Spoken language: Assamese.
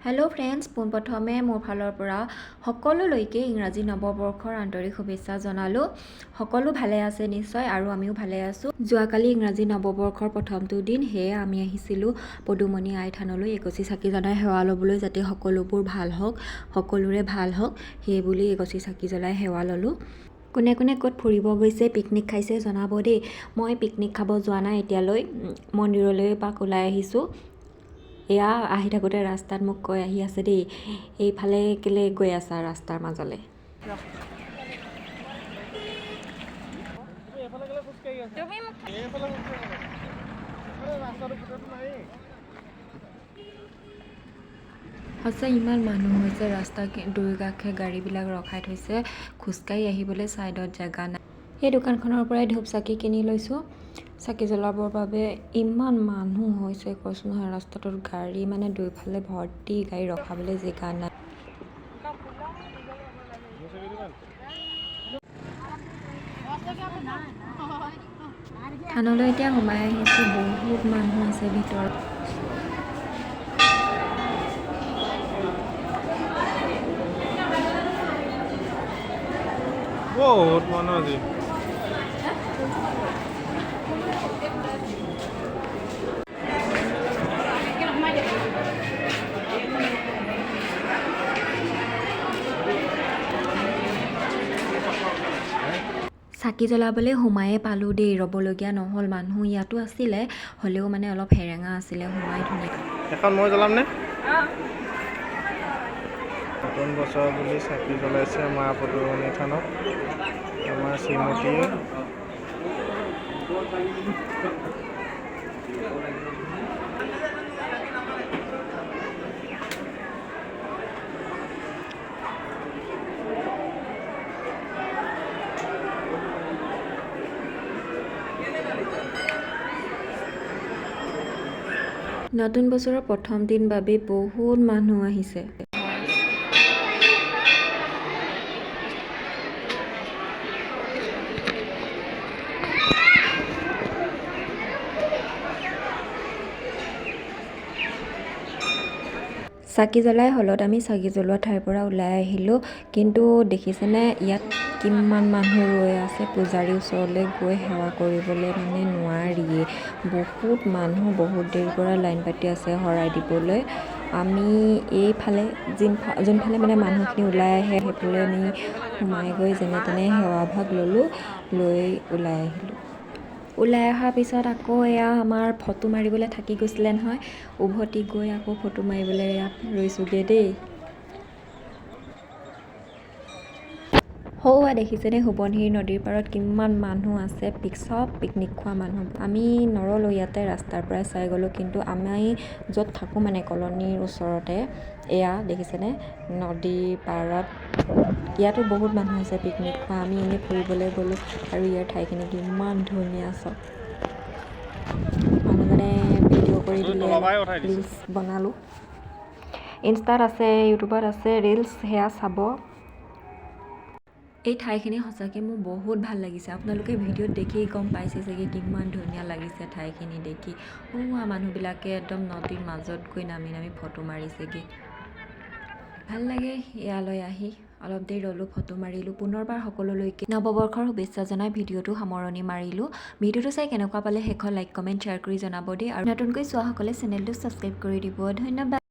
হেল্ল' ফ্ৰেণ্ডছ, পোনপ্ৰথমে মোৰ ফালৰ পৰা সকলোলৈকে ইংৰাজী নৱবৰ্ষৰ আন্তৰিক শুভেচ্ছা জনালোঁ। সকলো ভালে আছে নিশ্চয়, আৰু আমিও ভালে আছোঁ। যোৱাকালি ইংৰাজী নৱবৰ্ষৰ প্ৰথমটো দিন, সেয়ে আমি আহিছিলোঁ পদুমণি আই থানলৈ এগছি চাকি জ্বলাই সেৱা ল'বলৈ, যাতে সকলোবোৰ ভাল হওক, সকলোৰে ভাল হওক, সেইবুলি এগছি চাকি জ্বলাই সেৱা ল'লোঁ। কোনে কোনে ক'ত ফুৰিব গৈছে, পিকনিক খাইছে জনাব দেই। মই পিকনিক খাব যোৱা নাই এতিয়ালৈ, মন্দিৰলৈ এপাক ওলাই আহিছোঁ। এয়া আহি থাকোঁতে ৰাস্তাত মোক কৈ আহি আছে দেই, এইফালে কেলৈ গৈ আছা ৰাস্তাৰ মাজলৈ। সঁচা ইমান মানুহ হৈছে, ৰাস্তা দুয়োকাষে গাড়ীবিলাক ৰখাই থৈছে, খোজকাঢ়ি আহিবলৈ ছাইডত জেগা নাই। সেই দোকানখনৰ পৰাই ধূপ চাকি কিনি লৈছোঁ চাকি জ্বলাবৰ বাবে। ইমান মানুহ হৈছে কৈছোঁ নহয়, ৰাস্তাটোত গাড়ী মানে দুয়োফালে ভৰ্তি, গাড়ী ৰখাবলৈ জেগা নাই। থানলৈ এতিয়া সোমাই আহিছোঁ, বহুত মানুহ আছে ভিতৰত। বহুত মানুহ আজি। চাকি জ্বলাবলৈ সোমায়ে পালোঁ দেই, ৰ'বলগীয়া নহ'ল। মানুহ ইয়াতো আছিলে, হ'লেও মানে অলপ হেৰেঙা আছিলে, সোমাই ধুনীয়া। এখন মই জ্বলামনে? নতুন বছৰ বুলি চাকি জ্বলাইছে মা পদুমণি থানত আমাৰ শ্ৰীমতীয়ে। নতুন বছৰৰ প্ৰথম দিন বাবে বহুত মানুহ আহিছে। চাকি জ্বলাই হলত আমি চাকি জ্বলোৱা ঠাইৰ পৰা ওলাই আহিলোঁ, কিন্তু দেখিছেনে ইয়াত কিমান মানুহ ৰৈ আছে পূজাৰীৰ ওচৰলৈ গৈ সেৱা কৰিবলৈ, মানে নোৱাৰিয়ে। বহুত মানুহ বহুত দেৰিৰ পৰা লাইন পাতি আছে শৰাই দিবলৈ। আমি এইফালে যোনফালে মানে মানুহখিনি ওলাই আহে সেইফালে আমি সোমাই গৈ যেনে তেনে সেৱাভাগ ল'লোঁ, লৈ ওলাই আহিলোঁ। ওলাই অহাৰ পিছত আকৌ এয়া আমাৰ ফটো মাৰিবলৈ থাকি গৈছিলে নহয়, উভতি গৈ আকৌ ফটো মাৰিবলৈ ইয়াত ৰৈছোঁগৈ দেই। সৌৱা দেখিছেনে সোৱণশিৰি নদীৰ পাৰত কিমান মানুহ আছে, চব পিকনিক খোৱা মানুহ। আমি নৰলোঁ ইয়াতে, ৰাস্তাৰ পৰাই চাই গ'লোঁ, কিন্তু আমি য'ত থাকোঁ মানে কলনীৰ ওচৰতে, এয়া দেখিছেনে নদীৰ পাৰত, ইয়াতো বহুত মানুহ আছে পিকনিক খোৱা। আমি এনেই ফুৰিবলৈ গ'লোঁ, আৰু ইয়াৰ ঠাইখিনি কিমান ধুনীয়া চব। মানুহজনে ভিডিঅ' কৰি দিলে, ৰিলচ বনালোঁ। ইনষ্টাত আছে, ইউটিউবত আছে ৰিলচ, সেয়া চাব। এই ঠাইখিনি সঁচাকৈ মোৰ বহুত ভাল লাগিছে। আপোনালোকে ভিডিঅ'ত দেখি গম পাইছে চাগে কিমান ধুনীয়া লাগিছে ঠাইখিনি দেখি। মানুহবিলাকে একদম নদীৰ মাজত গৈ নামি নামি ফটো মাৰিছেগৈ। ভাল লাগে ইয়ালৈ আহি। অলপ দেৰি ৰ'লোঁ, ফটো মাৰিলোঁ। পুনৰবাৰ সকলোলৈকে নৱবৰ্ষৰ শুভেচ্ছা জনাই ভিডিঅ'টো সামৰণি মাৰিলোঁ। ভিডিঅ'টো চাই কেনেকুৱা পালে শেষত লাইক কমেণ্ট শ্বেয়াৰ কৰি জনাব দেই, আৰু নতুনকৈ চোৱাসকলে চেনেলটো ছাবস্ক্ৰাইব কৰি দিব। ধন্যবাদ।